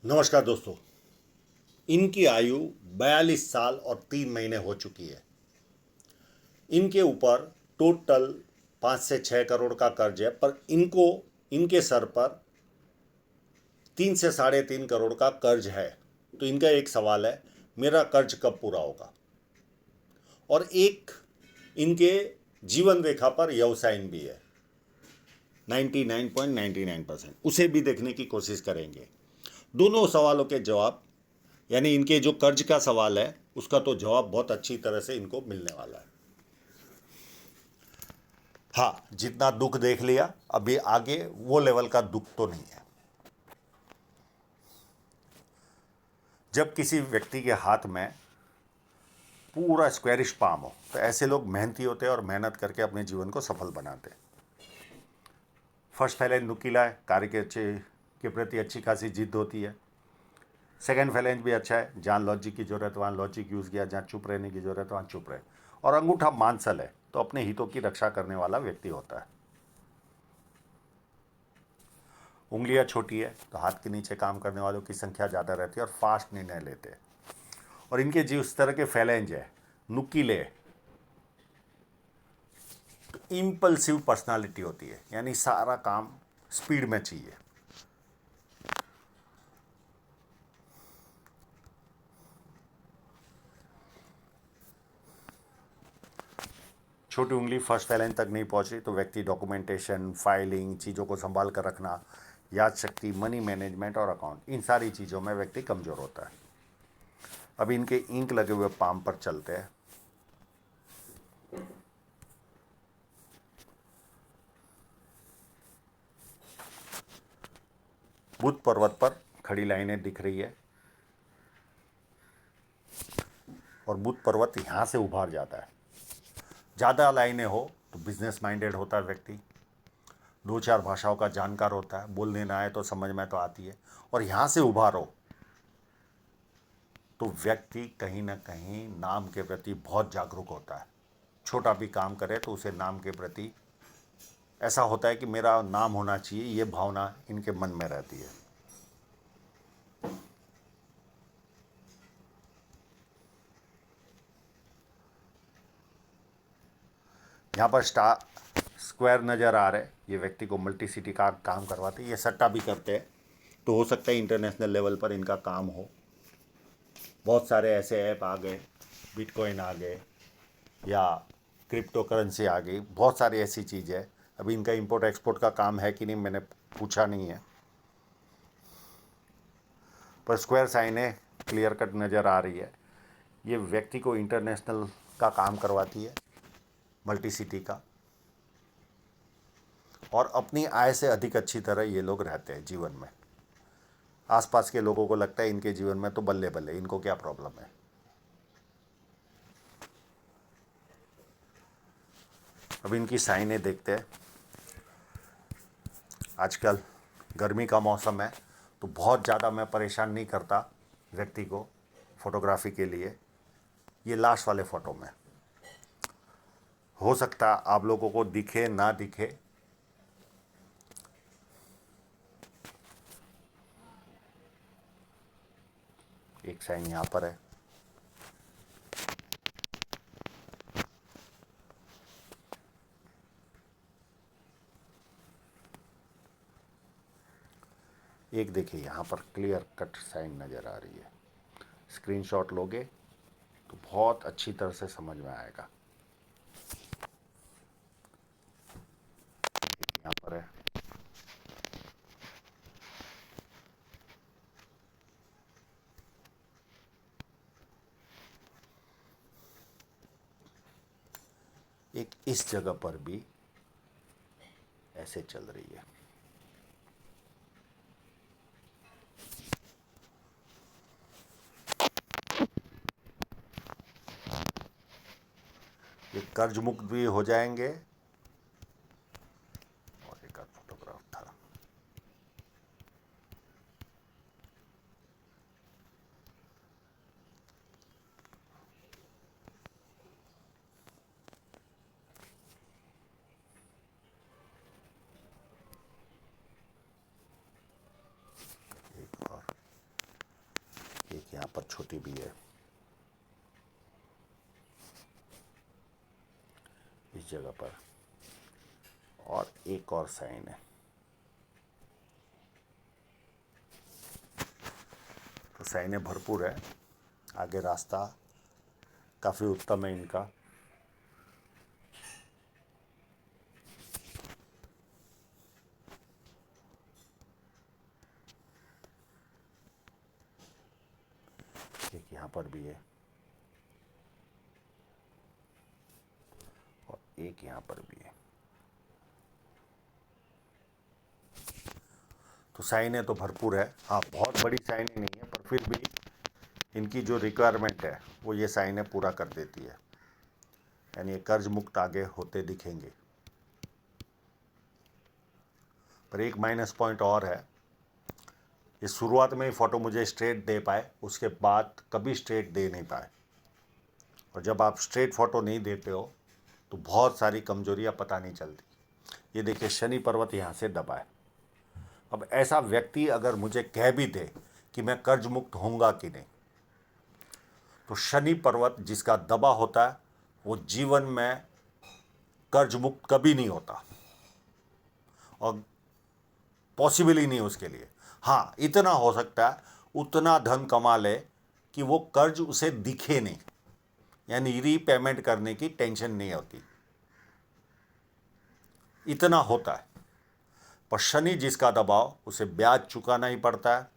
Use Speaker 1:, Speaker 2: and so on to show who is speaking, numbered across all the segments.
Speaker 1: नमस्कार दोस्तों। इनकी आयु 42 साल और 3 महीने हो चुकी है। इनके ऊपर टोटल 5 से 6 करोड़ का कर्ज है, पर इनके सर पर 3 से 3.5 करोड़ का कर्ज है। तो इनका एक सवाल है, मेरा कर्ज कब पूरा होगा। और एक इनके जीवन रेखा पर व्यवसाय भी है 99.99%, उसे भी देखने की कोशिश करेंगे। दोनों सवालों के जवाब, यानी इनके जो कर्ज का सवाल है उसका तो जवाब बहुत अच्छी तरह से इनको मिलने वाला है। हाँ, जितना दुख देख लिया, अभी आगे वो लेवल का दुख तो नहीं है। जब किसी व्यक्ति के हाथ में पूरा स्क्वेरिश पाम हो तो ऐसे लोग मेहनती होते हैं और मेहनत करके अपने जीवन को सफल बनाते हैं। फर्स्ट फैलेंज नुकीला है, कार्य के प्रति अच्छी खासी जिद होती है। सेकेंड फैलेंज भी अच्छा है, जहाँ लॉजिक की जरूरत वहाँ लॉजिक यूज़ किया, जहाँ चुप रहने की जरूरत वहाँ चुप रहे। और अंगूठा मांसल है, तो अपने हितों की रक्षा करने वाला व्यक्ति होता है। उंगलियां छोटी है तो हाथ के नीचे काम करने वालों की संख्या ज़्यादा रहती है और फास्ट निर्णय लेते हैं। और इनके जो इस तरह के फैलेंज है, नुकीले, तो इम्पल्सिव पर्सनालिटी होती है, यानी सारा काम स्पीड में चाहिए। छोटी उंगली फर्स्ट फैलेंज तक नहीं पहुंच रही तो व्यक्ति डॉक्यूमेंटेशन, फाइलिंग, चीज़ों को संभाल कर रखना, याद शक्ति, मनी मैनेजमेंट और अकाउंट, इन सारी चीज़ों में व्यक्ति कमज़ोर होता है। अभी इनके इंक लगे हुए पाम पर चलते हैं। बुध पर्वत पर खड़ी लाइनें दिख रही है और बुध पर्वत यहाँ से उभार जाता है। ज़्यादा लाइनें हो तो बिजनेस माइंडेड होता है व्यक्ति, 2-4 भाषाओं का जानकार होता है, बोलने ना आए तो समझ में तो आती है। और यहाँ से उभारो तो व्यक्ति कहीं ना कहीं नाम के प्रति बहुत जागरूक होता है। छोटा भी काम करे तो उसे नाम के प्रति ऐसा होता है कि मेरा नाम होना चाहिए, ये भावना इनके मन में रहती है। यहाँ पर स्टार स्क्वायर नज़र आ रहे हैं, ये व्यक्ति को मल्टी सिटी का काम करवाते हैं। ये सट्टा भी करते हैं, तो हो सकता है इंटरनेशनल लेवल पर इनका काम हो। बहुत सारे ऐसे ऐप आ गए, बिटकॉइन आ गए या क्रिप्टो करेंसी आ गई, बहुत सारी ऐसी चीज़ है। अभी इनका इंपोर्ट एक्सपोर्ट का काम है कि नहीं मैंने पूछा नहीं है, पर स्क्वायर साइन है, क्लियर कट नज़र आ रही है। ये व्यक्ति को इंटरनेशनल का काम करवाती है, मल्टी सिटी का। और अपनी आय से अधिक अच्छी तरह ये लोग रहते हैं जीवन में। आसपास के लोगों को लगता है इनके जीवन में तो बल्ले बल्ले, इनको क्या प्रॉब्लम है। अब इनकी साइनें देखते हैं। आजकल गर्मी का मौसम है तो बहुत ज़्यादा मैं परेशान नहीं करता व्यक्ति को फोटोग्राफी के लिए। ये लास्ट वाले फ़ोटो में हो सकता आप लोगों को दिखे ना दिखे, एक साइन यहाँ पर है। एक देखिए यहाँ पर क्लियर कट साइन नज़र आ रही है। स्क्रीनशॉट लोगे तो बहुत अच्छी तरह से समझ में आएगा। यहाँ पर है। एक इस जगह पर भी ऐसे चल रही है। ये कर्ज मुक्त भी हो जाएंगे। और एक फोटोग्राफ था, एक और पर छोटी भी है, इस जगह पर, और एक और साइन है। तो साइनें भरपूर है, आगे रास्ता काफ़ी उत्तम है इनका। एक यहाँ पर भी है और एक यहाँ पर भी है। तो साइनें तो भरपूर है। हाँ, बहुत बड़ी साइनें नहीं है, पर फिर भी इनकी जो रिक्वायरमेंट है वो ये साइनें पूरा कर देती है, यानी ये कर्ज मुक्त आगे होते दिखेंगे। पर एक माइनस पॉइंट और है, ये शुरुआत में ही फ़ोटो मुझे स्ट्रेट दे पाए, उसके बाद कभी स्ट्रेट दे नहीं पाए। और जब आप स्ट्रेट फ़ोटो नहीं देते हो तो बहुत सारी कमजोरियां पता नहीं चलती। ये देखिए, शनि पर्वत यहाँ से दबा है। अब ऐसा व्यक्ति अगर मुझे कह भी दे कि मैं कर्ज मुक्त होऊंगा कि नहीं, तो शनि पर्वत जिसका दबा होता है वो जीवन में कर्ज मुक्त कभी नहीं होता, और पॉसिबल ही नहीं उसके लिए। हाँ, इतना हो सकता है, उतना धन कमा ले कि वो कर्ज उसे दिखे नहीं, यानी रीपेमेंट करने की टेंशन नहीं होती, इतना होता है। पर शनि जिसका दबाव, उसे ब्याज चुकाना ही पड़ता है,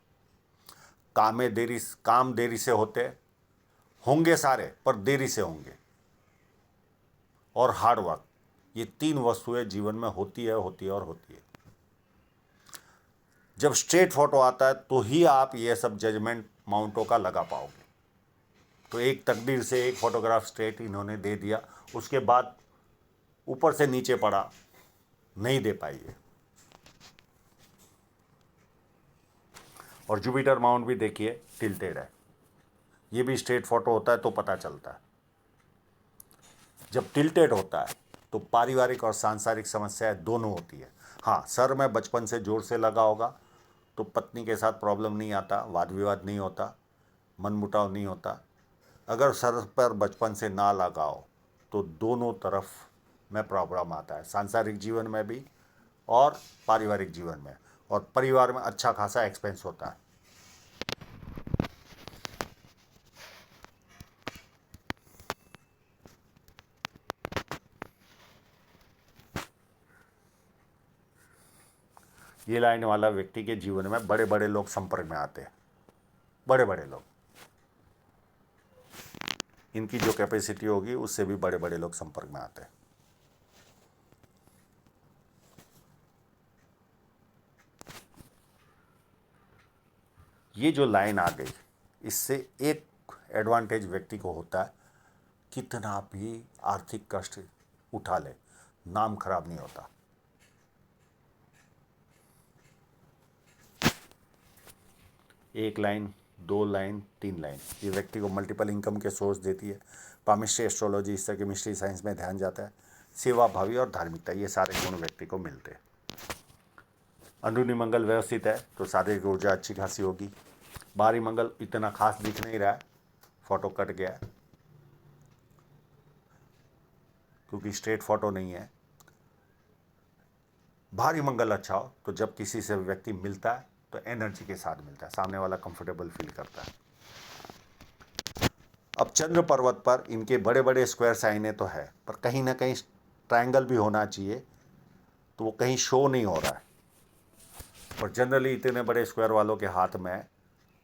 Speaker 1: काम देरी से होंगे सारे, पर देरी से होंगे, और हार्ड वर्क, ये तीन वस्तुएं जीवन में होती है और होती है। जब स्ट्रेट फोटो आता है तो ही आप ये सब जजमेंट माउंटों का लगा पाओगे। तो एक तकदीर से एक फोटोग्राफ स्ट्रेट इन्होंने दे दिया, उसके बाद ऊपर से नीचे पड़ा, नहीं दे पाइए। और जुपिटर माउंट भी देखिए टिल्टेड है, ये भी स्ट्रेट फोटो होता है तो पता चलता है। जब टिल्टेड होता है तो पारिवारिक और सांसारिक समस्याएं दोनों होती है। हाँ, सर में बचपन से जोर से लगा होगा तो पत्नी के साथ प्रॉब्लम नहीं आता, वाद विवाद नहीं होता, मनमुटाव नहीं होता। अगर सर पर बचपन से ना लगा हो तो दोनों तरफ में प्रॉब्लम आता है, सांसारिक जीवन में भी और पारिवारिक जीवन में, और परिवार में अच्छा खासा एक्सपेंस होता है। ये लाइन वाला व्यक्ति के जीवन में बड़े बड़े लोग संपर्क में आते हैं, बड़े बड़े लोग, इनकी जो कैपेसिटी होगी उससे भी बड़े बड़े लोग संपर्क में आते हैं। ये जो लाइन आ गई, इससे एक एडवांटेज व्यक्ति को होता है, कितना भी आर्थिक कष्ट उठा ले, नाम खराब नहीं होता। एक लाइन, दो लाइन, तीन लाइन, ये व्यक्ति को मल्टीपल इनकम के सोर्स देती है। पामिस्ट्री, एस्ट्रोलॉजी, इस तरह की मिस्ट्री साइंस में ध्यान जाता है। सेवा भावी और धार्मिकता, ये सारे गुण व्यक्ति को मिलते हैं। अंदरूनी मंगल व्यवस्थित है तो शारीरिक ऊर्जा अच्छी खासी होगी। बाहरी मंगल इतना खास दिख नहीं रहा है, फोटो कट गया है क्योंकि स्ट्रेट फोटो नहीं है। भारी मंगल अच्छा हो तो जब किसी से व्यक्ति मिलता है तो एनर्जी के साथ मिलता है, सामने वाला कंफर्टेबल फील करता है। अब चंद्र पर्वत पर इनके बड़े बड़े स्क्वायर साइनें तो है, पर कहीं ना कहीं ट्रायंगल भी होना चाहिए, तो वो कहीं शो नहीं हो रहा है। और जनरली इतने बड़े स्क्वायर वालों के हाथ में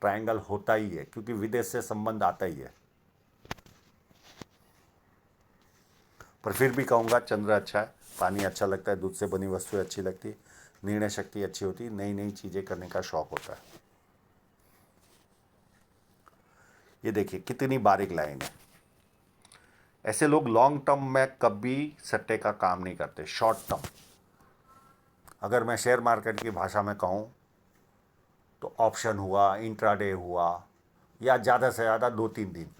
Speaker 1: ट्रायंगल होता ही है, क्योंकि विदेश से संबंध आता ही है। पर फिर भी कहूँगा चंद्र अच्छा है, पानी अच्छा लगता है, दूध से बनी वस्तुएं अच्छी लगती, निर्णय शक्ति अच्छी होती, नई नई चीज़ें करने का शौक होता है। ये देखिए कितनी बारीक लाइन है। ऐसे लोग लॉन्ग टर्म में कभी सट्टे का काम नहीं करते, शॉर्ट टर्म। अगर मैं शेयर मार्केट की भाषा में कहूँ तो ऑप्शन हुआ, इंट्राडे हुआ, या ज़्यादा से ज़्यादा 2-3 दिन,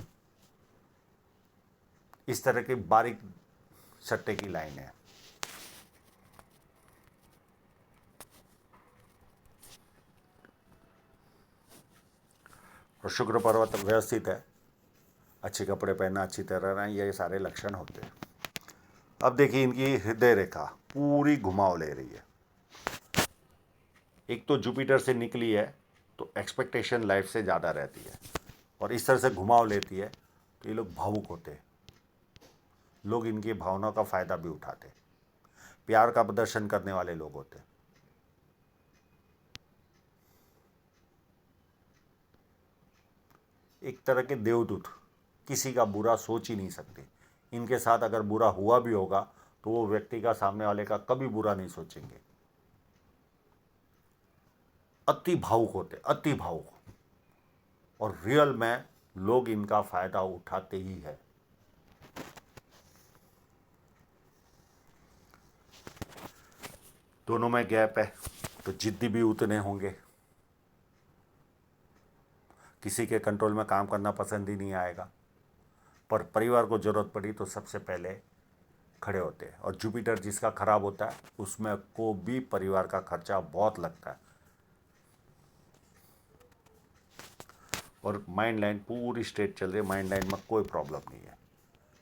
Speaker 1: इस तरह की बारीक सट्टे की लाइन है। और और शुक्र पर्वत व्यवस्थित है, अच्छे कपड़े पहनना, अच्छी तरह रहना, ये सारे लक्षण होते हैं। अब देखिए इनकी हृदय रेखा पूरी घुमाव ले रही है। एक तो जुपिटर से निकली है तो एक्सपेक्टेशन लाइफ से ज़्यादा रहती है, और इस तरह से घुमाव लेती है तो ये लोग भावुक होते हैं। लोग इनकी भावनाओं का फ़ायदा भी उठाते हैं, प्यार का प्रदर्शन करने वाले लोग होते हैं। एक तरह के देवदूत, किसी का बुरा सोच ही नहीं सकते। इनके साथ अगर बुरा हुआ भी होगा तो वो व्यक्ति का, सामने वाले का कभी बुरा नहीं सोचेंगे। अति भावुक होते, अति भावुक, और रियल में लोग इनका फायदा उठाते ही है। दोनों में गैप है तो जिद्दी भी उतने होंगे। किसी के कंट्रोल में काम करना पसंद ही नहीं आएगा, पर परिवार को जरूरत पड़ी तो सबसे पहले खड़े होते हैं। और जुपिटर जिसका खराब होता है उसमें को भी परिवार का खर्चा बहुत लगता है। और माइंड लाइन पूरी स्ट्रेट चल रही है, माइंड लाइन में कोई प्रॉब्लम नहीं है।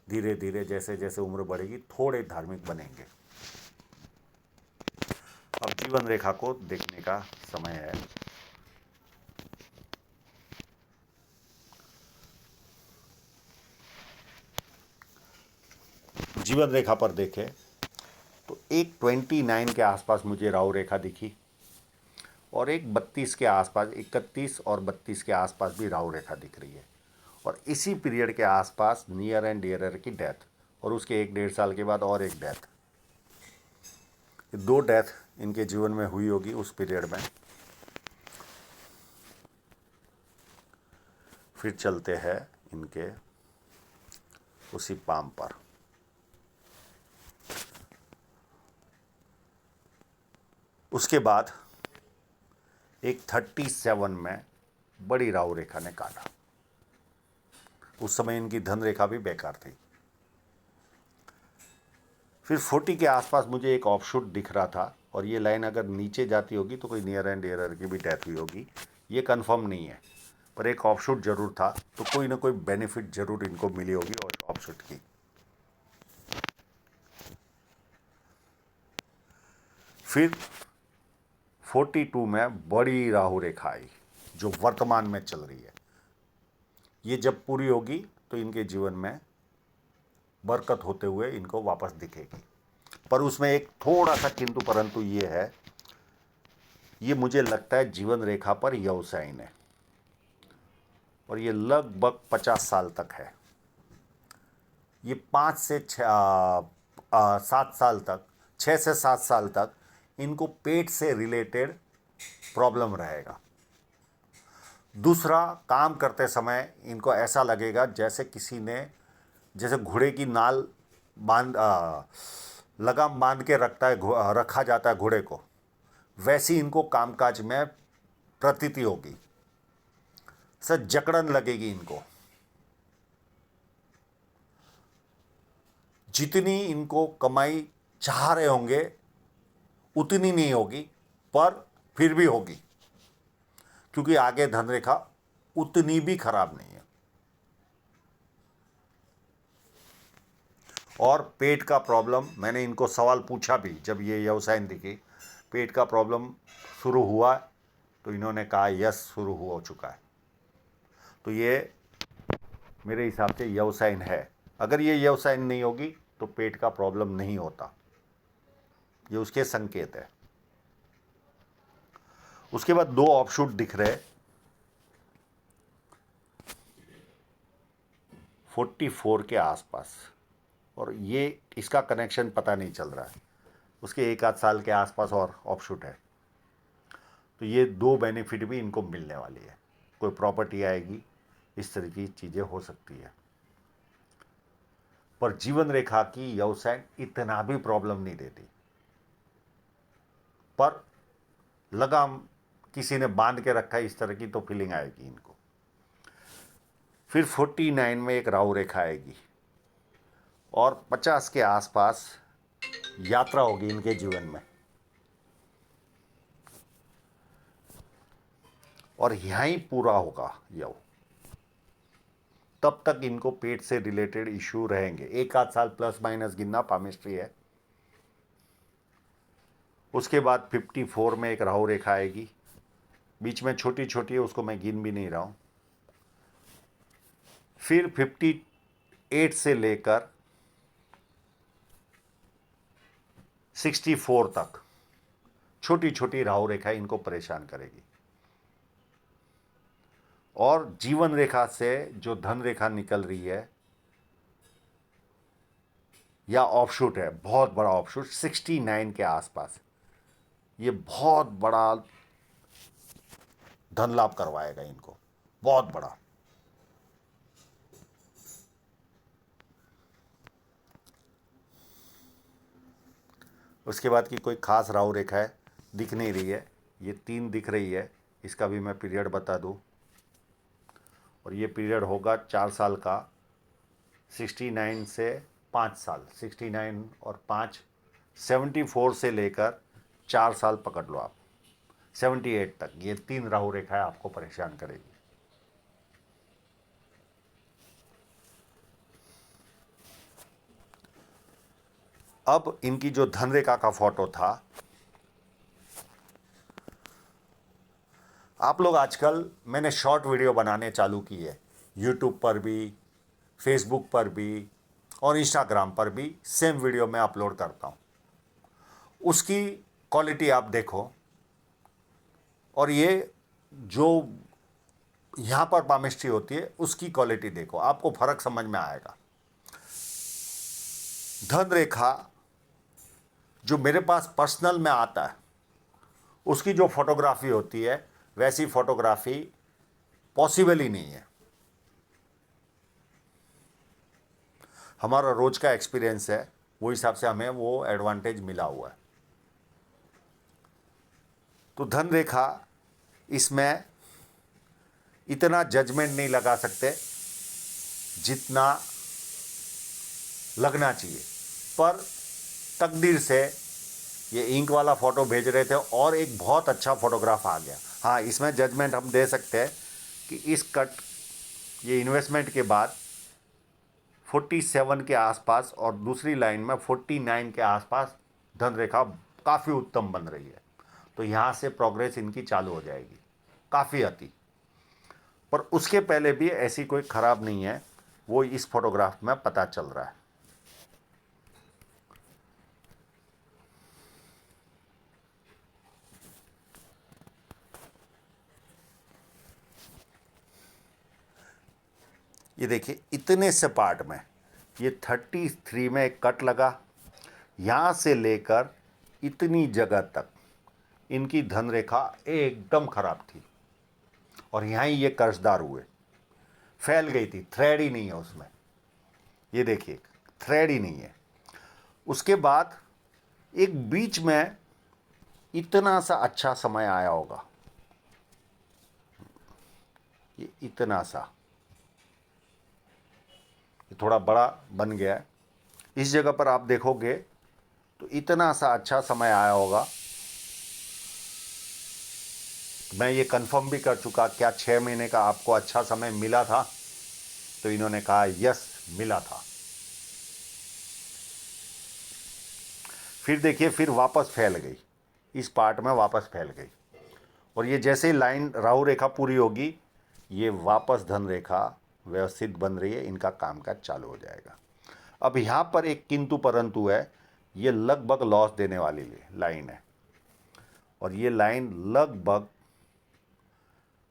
Speaker 1: धीरे धीरे जैसे जैसे उम्र बढ़ेगी थोड़े धार्मिक बनेंगे। अब जीवन रेखा को देखने का समय है। जीवन रेखा पर देखें तो एक 29 के आसपास मुझे राहु रेखा दिखी, और एक 32 के आसपास, 31 और 32 के आसपास भी राहु रेखा दिख रही है। और इसी पीरियड के आसपास नियर एंड डियरर की डेथ, और उसके 1-1.5 साल के बाद और एक डेथ। 2 डेथ इनके जीवन में हुई होगी उस पीरियड में। फिर चलते हैं इनके उसी पाम पर। उसके बाद एक 37 में बड़ी राहु रेखा ने काटा। उस समय इनकी धन रेखा भी बेकार थी। फिर 40 के आसपास मुझे एक ऑफशूट दिख रहा था, और ये लाइन अगर नीचे जाती होगी तो कोई नियर एंड डियरर की भी डेथ हुई होगी, ये कंफर्म नहीं है, पर एक ऑफशूट जरूर था। तो कोई ना कोई बेनिफिट जरूर इनको मिली होगी और ऑफशूट की। फिर 42 में बड़ी राहु रेखा आई जो वर्तमान में चल रही है। ये जब पूरी होगी तो इनके जीवन में बरकत होते हुए इनको वापस दिखेगी। पर उसमें एक थोड़ा सा किंतु परंतु ये है, ये मुझे लगता है जीवन रेखा पर व्यवसायिन है, और ये लगभग 50 साल तक है। ये 5 से 7 साल तक, 6 से 7 साल तक इनको पेट से रिलेटेड प्रॉब्लम रहेगा। दूसरा, काम करते समय इनको ऐसा लगेगा जैसे किसी ने, जैसे घोड़े की नाल लगाम बांध के रखा जाता है घोड़े को, वैसी इनको कामकाज में प्रतीति होगी। सर जकड़न लगेगी इनको। जितनी इनको कमाई चाह रहे होंगे उतनी नहीं होगी, पर फिर भी होगी, क्योंकि आगे धन रेखा उतनी भी खराब नहीं है। और पेट का प्रॉब्लम, मैंने इनको सवाल पूछा भी जब ये व्यवसाय दिखी, पेट का प्रॉब्लम शुरू हुआ, तो इन्होंने कहा यस शुरू हो चुका है। तो ये मेरे हिसाब से व्यवसाय है। अगर ये व्यवसाय नहीं होगी तो पेट का प्रॉब्लम नहीं होता, ये उसके संकेत है। उसके बाद 2 ऑफशूट दिख रहे, 44 के आसपास, और ये इसका कनेक्शन पता नहीं चल रहा है। उसके 1 आध साल के आसपास और ऑफशूट है। तो ये 2 बेनिफिट भी इनको मिलने वाली है। कोई प्रॉपर्टी आएगी, इस तरह की चीज़ें हो सकती है। पर जीवन रेखा की व्यवसाय इतना भी प्रॉब्लम नहीं देती, पर लगाम किसी ने बांध के रखा है इस तरह की तो फीलिंग आएगी इनको। फिर 49 में एक राहु रेखा आएगी, और 50 के आसपास यात्रा होगी इनके जीवन में, और यहीं पूरा होगा यव। तब तक इनको पेट से रिलेटेड इश्यू रहेंगे। एक आध साल प्लस माइनस गिनना पामिस्ट्री है। उसके बाद 54 में एक राहु रेखा आएगी, बीच में छोटी छोटी है, उसको मैं गिन भी नहीं रहा हूँ। फिर 58 से लेकर 64 तक छोटी छोटी राहु रेखा इनको परेशान करेगी। और जीवन रेखा से जो धन रेखा निकल रही है या ऑफशूट है, बहुत बड़ा ऑफशूट 69 के आसपास, ये बहुत बड़ा धन लाभ करवाएगा इनको, बहुत बड़ा। उसके बाद की कोई खास राहु रेखा है दिख नहीं रही है, ये 3 दिख रही है, इसका भी मैं पीरियड बता दूं। और ये पीरियड होगा 4 साल का, 69 से 5 साल, 69 और 5 74 से लेकर 4 साल पकड़ लो आप, 78 तक ये 3 राहु रेखाएं आपको परेशान करेगी। अब इनकी जो धन रेखा का फोटो था, आप लोग आजकल मैंने शॉर्ट वीडियो बनाने चालू की है, यूट्यूब पर भी, फेसबुक पर भी और इंस्टाग्राम पर भी सेम वीडियो मैं अपलोड करता हूँ। उसकी क्वालिटी आप देखो, और ये जो यहाँ पर पामिस्ट्री होती है उसकी क्वालिटी देखो, आपको फर्क समझ में आएगा। धन रेखा जो मेरे पास पर्सनल में आता है, उसकी जो फोटोग्राफी होती है वैसी फोटोग्राफी पॉसिबल ही नहीं है। हमारा रोज का एक्सपीरियंस है, वो हिसाब से हमें वो एडवांटेज मिला हुआ है। तो धन रेखा, इसमें इतना जजमेंट नहीं लगा सकते जितना लगना चाहिए, पर तकदीर से ये इंक वाला फ़ोटो भेज रहे थे और एक बहुत अच्छा फोटोग्राफ आ गया। हाँ, इसमें जजमेंट हम दे सकते हैं कि इस कट, ये इन्वेस्टमेंट के बाद 47 के आसपास और दूसरी लाइन में 49 के आसपास धन रेखा काफ़ी उत्तम बन रही है। तो यहाँ से प्रोग्रेस इनकी चालू हो जाएगी काफ़ी अति। पर उसके पहले भी ऐसी कोई ख़राब नहीं है, वो इस फोटोग्राफ में पता चल रहा है। ये देखिए, इतने से पार्ट में ये 33 में एक कट लगा, यहाँ से लेकर इतनी जगह तक इनकी धन रेखा एकदम खराब थी और यहाँ ही ये कर्जदार हुए, फैल गई थी, थ्रेड ही नहीं है उसमें। ये देखिए, थ्रेड ही नहीं है। उसके बाद एक बीच में इतना सा अच्छा समय आया होगा, ये इतना सा, ये थोड़ा बड़ा बन गया है। इस जगह पर आप देखोगे तो इतना सा अच्छा समय आया होगा। मैं ये कंफर्म भी कर चुका, क्या 6 महीने का आपको अच्छा समय मिला था? तो इन्होंने कहा यस, मिला था। फिर देखिए, फिर वापस फैल गई, इस पार्ट में वापस फैल गई। और ये जैसे ही लाइन राहु रेखा पूरी होगी, ये वापस धन रेखा व्यवस्थित बन रही है, इनका कामकाज चालू हो जाएगा। अब यहाँ पर एक किंतु परंतु है, ये लगभग लॉस देने वाली लाइन है और ये लाइन लगभग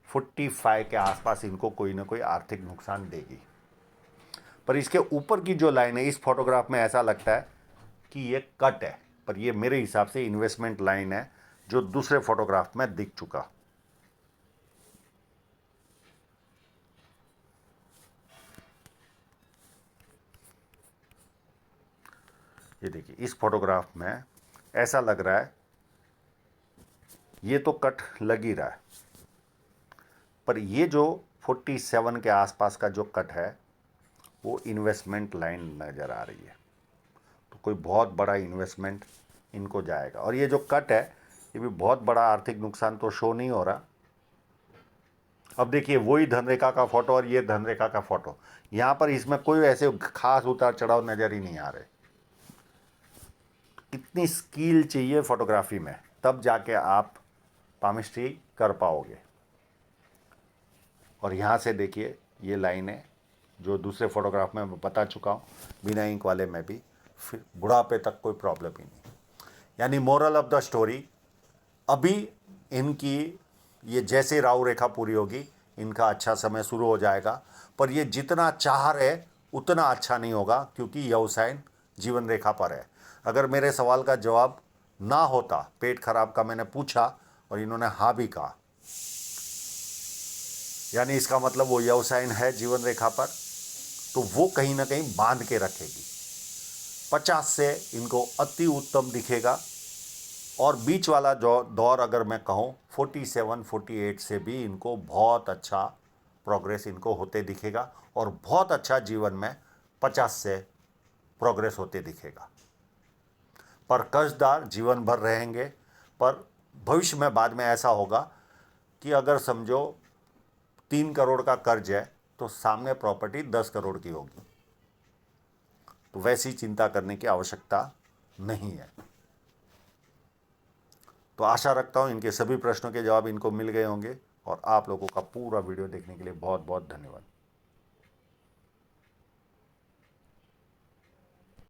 Speaker 1: 45 के आसपास इनको कोई ना कोई आर्थिक नुकसान देगी। पर इसके ऊपर की जो लाइन है, इस फोटोग्राफ में ऐसा लगता है कि ये कट है, पर ये मेरे हिसाब से इन्वेस्टमेंट लाइन है जो दूसरे फोटोग्राफ में दिख चुका। ये देखिए, इस फोटोग्राफ में ऐसा लग रहा है, ये तो कट लग ही रहा है, पर ये जो 47 के आसपास का जो कट है वो इन्वेस्टमेंट लाइन नज़र आ रही है। तो कोई बहुत बड़ा इन्वेस्टमेंट इनको जाएगा। और ये जो कट है, ये भी बहुत बड़ा आर्थिक नुकसान तो शो नहीं हो रहा, अब देखिए वही धनरेखा का फोटो और ये धनरेखा का फोटो, यहाँ पर इसमें कोई ऐसे खास उतार चढ़ाव नज़र ही नहीं आ रहे। इतनी स्किल चाहिए फोटोग्राफी में, तब जाके आप पामिस्ट्री कर पाओगे। और यहाँ से देखिए ये लाइनें जो दूसरे फोटोग्राफ में मैं बता चुका हूँ, बिना इंक वाले में भी फिर बुढ़ापे तक कोई प्रॉब्लम ही नहीं। यानी मोरल ऑफ द स्टोरी, अभी इनकी ये जैसे राहु रेखा पूरी होगी इनका अच्छा समय शुरू हो जाएगा, पर ये जितना चाह रहे उतना अच्छा नहीं होगा, क्योंकि यह साइन जीवन रेखा पर है। अगर मेरे सवाल का जवाब ना होता, पेट खराब का मैंने पूछा और इन्होंने हाँ भी कहा, यानी इसका मतलब वो यव साइन है जीवन रेखा पर, तो वो कहीं ना कहीं बांध के रखेगी। 50 से इनको अति उत्तम दिखेगा, और बीच वाला जो दौर अगर मैं कहूँ 47 48 से भी इनको बहुत अच्छा प्रोग्रेस इनको होते दिखेगा, और बहुत अच्छा जीवन में 50 से प्रोग्रेस होते दिखेगा। पर कर्जदार जीवन भर रहेंगे, पर भविष्य में बाद में ऐसा होगा कि अगर समझो 3 करोड़ का कर्ज है तो सामने प्रॉपर्टी 10 करोड़ की होगी, तो वैसी चिंता करने की आवश्यकता नहीं है। तो आशा रखता हूँ इनके सभी प्रश्नों के जवाब इनको मिल गए होंगे, और आप लोगों का पूरा वीडियो देखने के लिए बहुत बहुत धन्यवाद।